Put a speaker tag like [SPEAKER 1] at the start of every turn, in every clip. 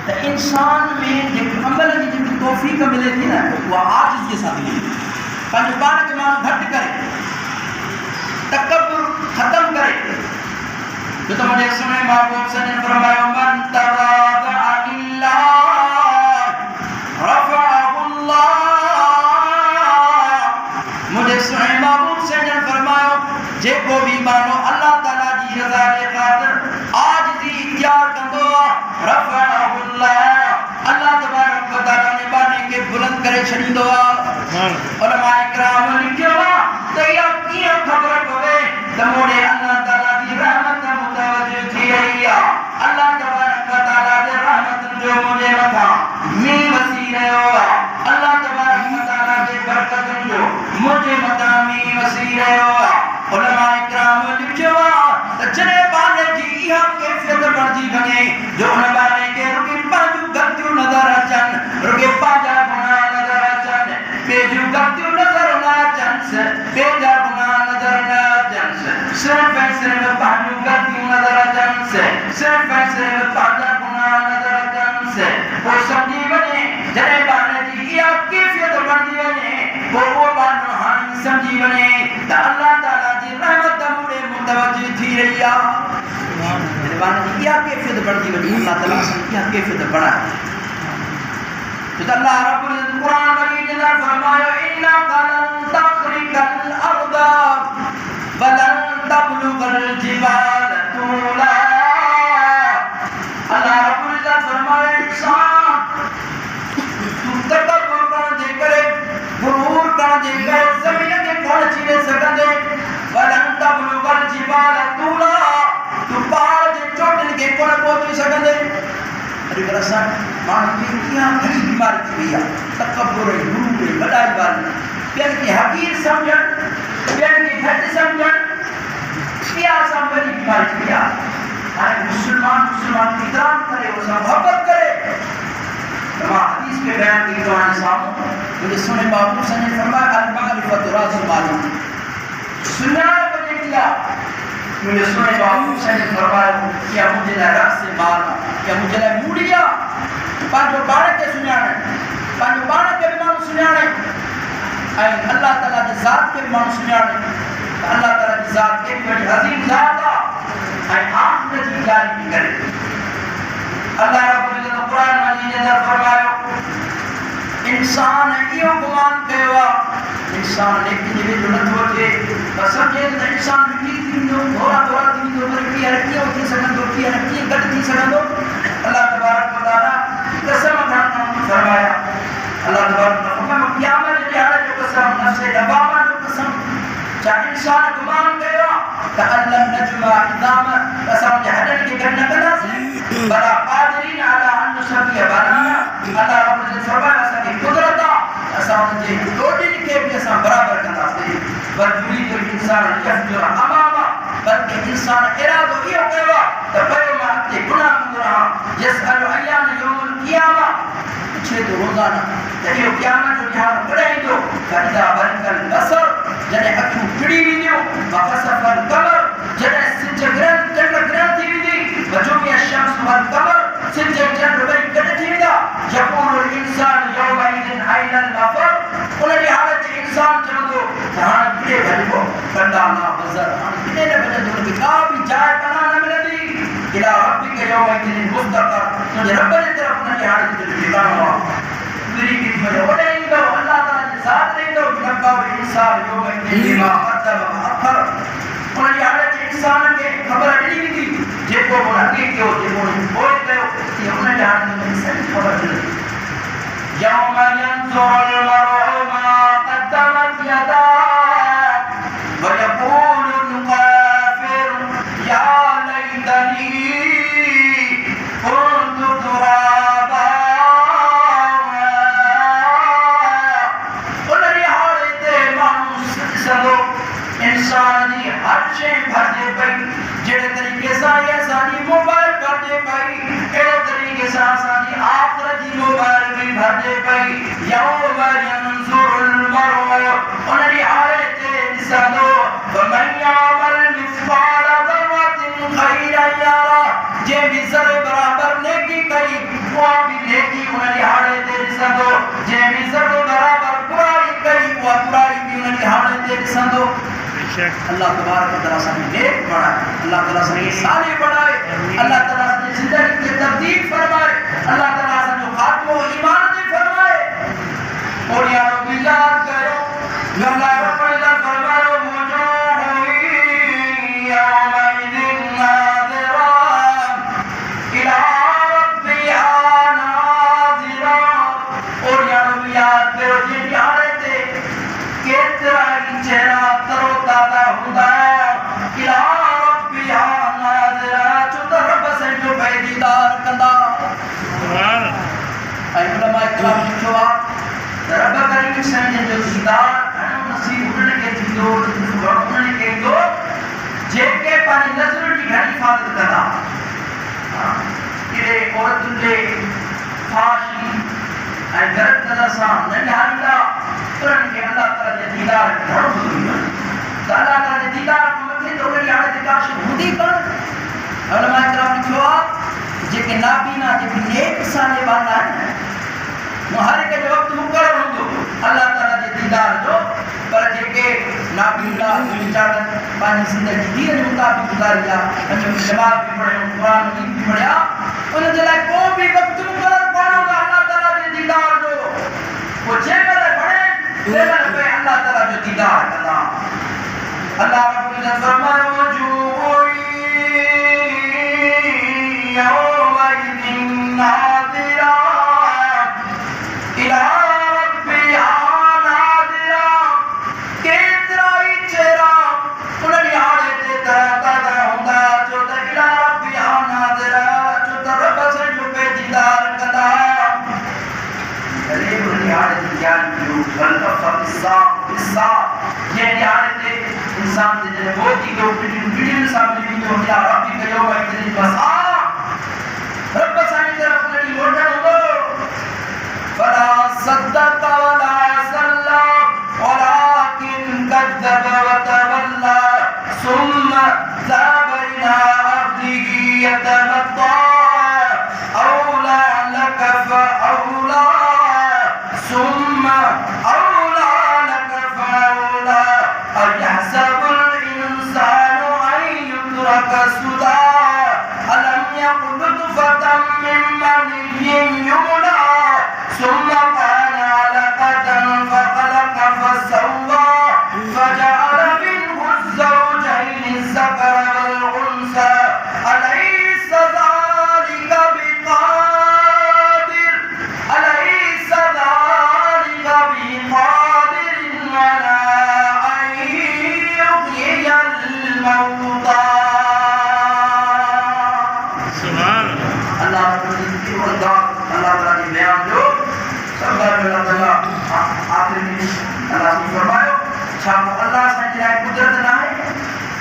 [SPEAKER 1] तो इंसान में जो अमल की जो तौफीक मिले थी ना वो आजिज़ के साथ मिले पंहिंजो पाण खे माण्हू घटि करे तकब्बुर ख़त्म करे जो तो मुझे सुने महबूब सल्लल्लाहु अलैहि वसल्लम फरमाया मन तवाज़अ लिल्लाह रफ़अहुल्लाह मुझे सुने महबूब सल्लल्लाहु अलैहि वसल्लम फरमायो जेको भी मानो अल्लाह ताला जी रज़ा जे ख़ातिर आजिज़ी इख्तियार कंदो रफ़अहुल्लाह अल्लाह तबारक व तआला ने बाने के बुलंद करे छड़ींदो उलमा इकराम लिखियो त इहा कीअं ख़बर पवे त मोड़े अल्लाह ताला जी रहमत मुतवज्जो थी रही आहे अल्लाह तबारक व तआला जे रहमत जो मुझे मथा मींहुं वसी रहियो आहे अल्लाह तबारक व तआला जे बरकतुन जो मुझे मथा मींहुं वसी रहियो आहे उलमा इकराम लिखियो त जॾहिं बाने जी इहा कैफियत बणिजी वञे जो उन बाने खे रुॻी पंहिंजूं ग़लतियूं नज़र अचनि रुॻी पंहिंजा गुनाह नज़र अचनि ॿिए जूं ग़लतियूं नज़र न अचनि ॿिए जा गुनाह नज़र न अचनि सिर्फ़ ऐं सिर्फ़ पंहिंजूं ग़लतियूं नज़र अचनि सिर्फ़ ऐं सिर्फ़ पंहिंजा गुनाह नज़र अचनि पोइ सम्झी वञे जॾहिं बाने जी इहा कैफियत बणिजी वञे पोइ उहो बानो हाणे सम्झी वञे त अल्लाह ताला जी रहमत मूड़े मुतवज्जो थी रही आहे बाने जी इहा कैफियत बणिजी वञे अल्लाह ताला इहा कैफियत बढ़ाए तो अल्लाह रब्बुल इज्जत कुरान मजीद ने फरमाया इन्ना लन तखरिकल अर्द वलन तबलुगल जिबाल तूला अल्लाह रब्बुल इज्जत फरमाया इंसान तू तकब्बुर करण जे करे गुरूर करण जे करे ज़मीन के कोन छीने सघंदे वलन तबलुगल जिबाल तूला तू पहाड़ जे चोटिन के कोन पहुची सघंदे अरे बरसा माण्हू खे कीअं घणी बीमारी थी वई आहे तकब्बुर गुरूर वॾाई वारी ॿियनि खे हक़ीर सम्झणु ॿियनि खे घटि सम्झणु इहा असां वॾी बीमारी थी वई आहे हाणे मुस्लमान खे इकराम करे उन सां मोहबत करे मां हदीस में बयान कई तव्हांजे साम्हूं मुंहिंजे सुहिणे महबूब सॼे फरमाया अल मारिफतु राज़ुल मालूम सुञाणप जेकी आहे मुझे सुने महबूब सल्लल्लाहु अलैहि वसल्लम फरमायो या मुझे लाइ रास माल या मुझे लाइ मूड़ी आहे पंहिंजो पाण खे सुञाणे पंहिंजो पाण खे बि माण्हू सुञाणे ऐं अल्लाह ताला जी ज़ात खे बि माण्हू सुञाणे अल्लाह ताला जी ज़ात केॾी वॾी अज़ीम ज़ात आहे ऐं आख़िरत जी ॻाल्हि बि करे अल्लाह रब्बुल इज्जत क़ुरान मजीद जे अंदरि फरमायो इंसान इहो गुमान कयो आहे इंसान नेकी जे वेझो नथो अचे बसि सम्झे त इंसान मिटी थींदो थोरा थोरा थींदो पर कीअं कीअं थी सघंदो कीअं घटि थी सघंदो अल्लाह तबारक व तआला कसम खां फरमाया अल्लाह तबारक व तआला क़यामत जे ॾियारे जो कसम नफ़्स लवामा जो कसम छा इंसान गुमान कयो त अल्लाह नजमा इदाम असां जे हॾनि खे गॾु न कंदासीं बला क़ादिरीन अला अन नशबिया बनाना अल्लाह रब्बुल इज्जत फरमाया असांजी कुदरत आहे असां उनजे डोडिन खे बि असां बराबर कंदासीं पर जुरीद इंसान यफजुर अमामा बल्कि इंसान इरादो इहो कयो आहे त पियो मां अॻिते गुनाह कंदो रहां यसअलु अय्यान यौमुल क़ियामा पुछे थो रोज़ाना त इहो क़यामत जो ॾियारो कॾहिं ईंदो फइज़ा बरक़ल बसर जॾहिं अखियूं फिड़ी वेंदियूं वखसफल कमर जॾहिं सिज ग्रहण चंड ग्रहण थी वेंदी वजुमिया शम्स वल कमर सिज चंड ॿई गॾु थी वेंदा यक़ूलुल इंसान यौमइज़िन अयनल मफ़र उन जी हालत इंसान चवंदो त हाणे किथे भॼिबो कंदा ना बज़र हाणे किथे न भॼंदो उनखे का बि जाइ पनाह न मिलंदी इला रब्बिक यौमइज़िन मुस्तक़र तुंहिंजे रब जे तरफ़ उनजी हालत जो ठिकाणो आहे पूरी की ओॾे ईंदो अल्लाह ताला जे साथ ईंदो नब्बा इंसान यौमइज़िन बिमा क़द्दम व अख़र उनजी हालत इंसान खे ख़बर ॾिनी वेंदी जेको उन अॻे कयो जेको उन पोइ कयो तीअं उनजी हालत में सॼी ख़बर मिलंदी यौम यंज़ुरुल मर'उ मा क़द्दमत यदाहु व यक़ूलुल काफ़िरु या लैतनी कुन्तु तुराबा उनजी हालत ते माण्हू ॾिसंदो इंसान जी हर शइ भरिजे पई जहिड़े तरीक़े सां इहा असांजी मोबाइल भरिजे पई अहिड़े तरीक़े सां असांजी आख़िरत जी मोबाइल बि भरिजे पई यौम यंज़ुरुल मर'उ उनजी हालत ते ॾिसंदो फमन यअमल मिस्क़ाल ज़र्रतिन ख़ैरन यरा जे भी ज़रे बराबर नेकी कई उहा अल्लाह तबारक व तआला सभी नेक बनाए, अल्लाह ताला सभी साले बनाए, अल्लाह ताला सभी जिंदगी की तब्दील फरमाए, अल्लाह ताला सभी खात्मो ईमान दे फरमाए। और यारो भी याद करो जो अल्लाह रब्बुल इज्जत फरमायो मुझो हुई यौमइदिन नाज़िरा इला रब्बिहा नाज़िरा। और यारो भी याद करो जे यारे ते केतरा चेहरा तरो ताजा हुंदा इला रब्बिहा नाज़िरा चुत रब से जो बेदीदार कंदा। सुभान अल्लाह। उलमा इकराम जो रब करीम से जो दीदार नसीब उन्हें के थींदो उन्हें के दो जेके पानी नज़र की घणी हिफाज़त कंदा। इहे औरतुनि जे फाशी ऐं ग़लत नज़र सां न निहारींदा उन्हनि खे अल्लाह ताला जे दीदार घणो ज़रूरी आहे। त अल्लाह ताला जे दीदार खां मथे त उन्हनि हाणे काश हूंदी कोन। उलमा इकराम लिखियो आहे जेके नाबीना जेके नेक साले वारा आहिनि हर एक जो वक्त मुकर्रर होंदो अल्लाह ताला जे दीदार जो, पर जेके नाबीना विचार पानी जिंदगी दीन जे मुताबिक गुजारी आहे अने जवाब भी पढ़े कुरान भी पढ़िया उन जे लाइ को भी वक्त मुकर्रर कोन होंदो अल्लाह ताला जे दीदार जो। वो जेकर पढ़े तेकर पे अल्लाह ताला जो दीदार कंदा। अल्लाह रब्बुल इज्जत फरमायो यौमइदिन नाज़िरा इला रब्बिहा नाज़िरा केतरा ही चेहरा उन्हनि हाणे ते ताज़ा हुंदा जो त इला रब्बिहा नाज़िरा जो त रब से जो बेदीदार कंदा। अरे उन्हनि हाणे ते ज्ञान जो फलसफा किस्सा ये हाणे ते इंसान जे मोती जो पिडिन सामने जो या रब्बी कयो वइदनि बसा रब साईं तरफ उन्हनि मोटण हो फला सद्दक़ वला सल्ला वलाकिन कद्दब वतवल्ला सुम्मा ज़हब इला अर्दिही यतमत्ता औला लक फऔला सुम्मा औला लक फऔला अयहसबुल इंसानु अन युत्रक सुदा अलम यकुन नुतफतम मिन मनिय्यिन युमना ثم كان علقة فخلق فسوى فجعل منه الزوجين الذكر والأنثى أليس ذلك بقادر أليس ذلك بقادر على أن يحيي الموتى। سبحان الله। अल्लाह ताला जी बयान जो सरदार अल्लाह ताला आखिरी में अल्लाह ने फरमायो छा अल्लाह से लाइ कुदरत ना है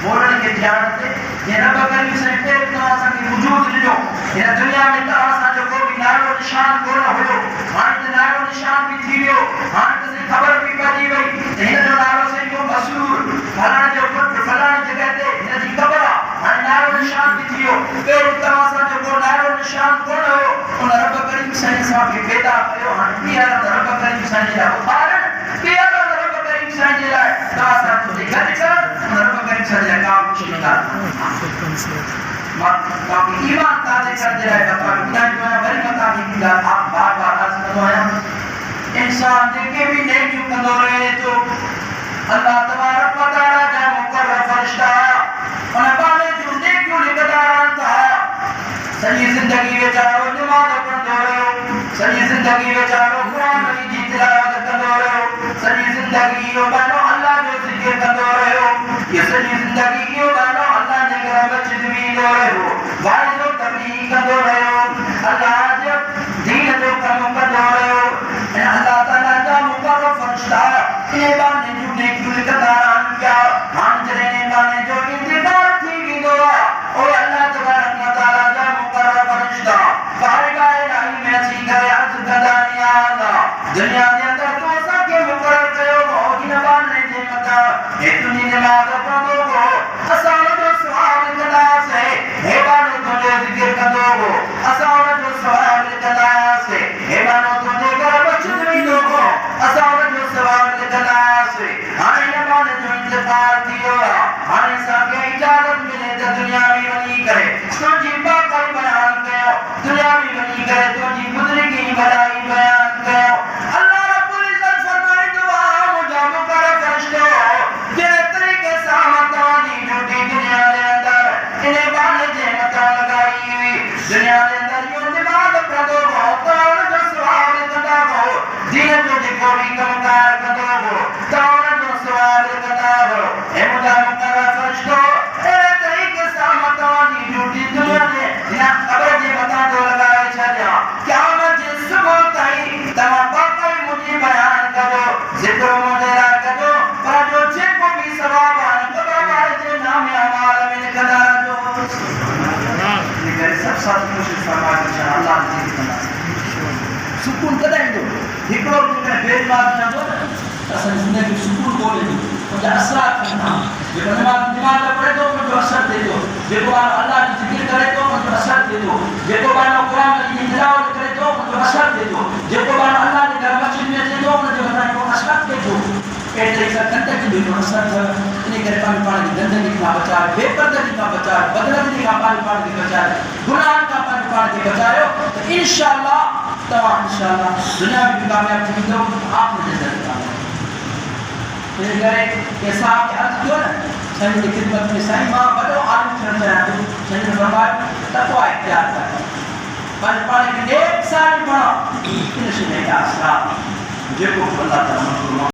[SPEAKER 1] बोलने के ध्यान से ये रब करीम से पे तो असा की वजूद ॾिनो ये दुनिया में त असा जो को भी नालो निशान कोन हुयो हाणे त नालो निशान भी थी वियो हाणे त खबर भी पइजी वई त हिन जो नालो से जो मशहूर फलाणे जो पुट फलाणे जगह ते हिन जी ख़बर आहे हाणे नालो निशान भी थी वियो पहिरियों त असा जो को नालो निशान कोन हुयो उन रब करीम साईं सां खे पैदा कयो हाणे ॿीहर रब करीम साईं जा ॿारनि ॿीहर रब करीम साईं जे लाइ तव्हां सां तुंहिंजी गॾु कर उन रब करीम साईं जा काम शिकार बाक़ी ईमान ताज़े कर जे लाइ कथा ॿुधाईंदो आहियां वरी मां तव्हांखे हिकु ॻाल्हि बार बार अर्ज़ु कंदो आहियां इंसान जेके बि नेकियूं कंदो रहे थो अल्लाह तबारक व तआला जा मुक़र्रर फ़रिश्ता उन बारे जूं नेकियूं लिखंदा रहनि था। सॼी ज़िंदगी वेचारो नमाज़ पढ़ंदो रहियो सॼी ज़िंदगी वेचारो क़ुरान जी तिलावत कंदो रहियो सॼी ज़िंदगी इहो गानो अल्लाह जो ज़िक्र कंदो रहियो ये सॼी ज़िंदगी इहो गानो अल्लाह जे घर मस्जिद में ईंदो रहियो वाइज़ जो तबलीग कंदो रहियो अल्लाह जे दीन जो कमु कंदो रहियो ऐं अल्लाह ताला जा मुक़र्रर फ़रिश्ता इन बाने जूं नेकियूं लिखंदा रहनि पिया। हाणे जॾहिं इन बाने जो इंतज़ार थी वेंदो आहे ओ अल्लाह तबारक व तआला जा मुक़र्रर फ़रिश्ता बारगाह इलाही में अची करे अर्ज़ कंदा या अल्लाह दुनिया जे अंदर तो असांखे मुक़र्रर कयो हो हिन बाने जे मथां हेतुनी नमाज़ पढ़ंदो हो असां उनजो सवाब कंदासीं हे बानो तुंहिंजो ज़िक्र कंदो हो असां उनजो सवाब कंदासीं हे बानो तुंहिंजे घर मस्जिद वेंदो हो असां उनजो सवाब कंदासीं हाणे हिन बाने जो इंतज़ार थी वियो दुनिया के अंदर यो दिमाग कंदो हो तौर जो सवाल कंदा हो दिन जो जेको भी कमकार कंदो हो तौर जो सवाल कंदा हो ए मुदा मुकरा फरिश्तो ए तरीके सामत वाली ड्यूटी दुनिया ने या खबर जे बता दो लगाए छया क़यामत जे सुबह ताई तमा पापा मुझे बयान करो जिक्र मुझे करो पर जो जेको भी सवाब आन कबर वाले जे नाम अमाल में कदा जो सब साथ कोशिश फरमा इंशाअल्लाह जी कना सुकून कदा इंदो हिकड़ो जे बेदमाग चंदो असन जिंदगी सुकून कोले तो असरात ना जे नमाज दिमाग पढ़े तो जो असर दे दो जेको अल्लाह की जिक्र करे तो जो असर दे दो जेको कुरान की तिलावत करे तो जो असर दे दो जेको अल्लाह के घर मस्जिद में जे तो जो बताए को असर दे दो ए तरीका कंटे की भी असर इन करे पानी की गंदगी का बचा बेपर्दगी का बचा बदलगी का पानी की बचा गुनाह का पानी की बचायो तो इंशाअल्लाह तवा इंशाअल्लाह दुनिया में कामयाब थी तो आप मुझे जरूर फिर गए के साथ अर्ज क्यों ना सही की खिदमत में सही मां बड़ो आलम चढ़ रहा है सही फरमाया तकवा इख्तियार कर पानी की एक साल पढ़ो इन से का असर जो को अल्लाह ताला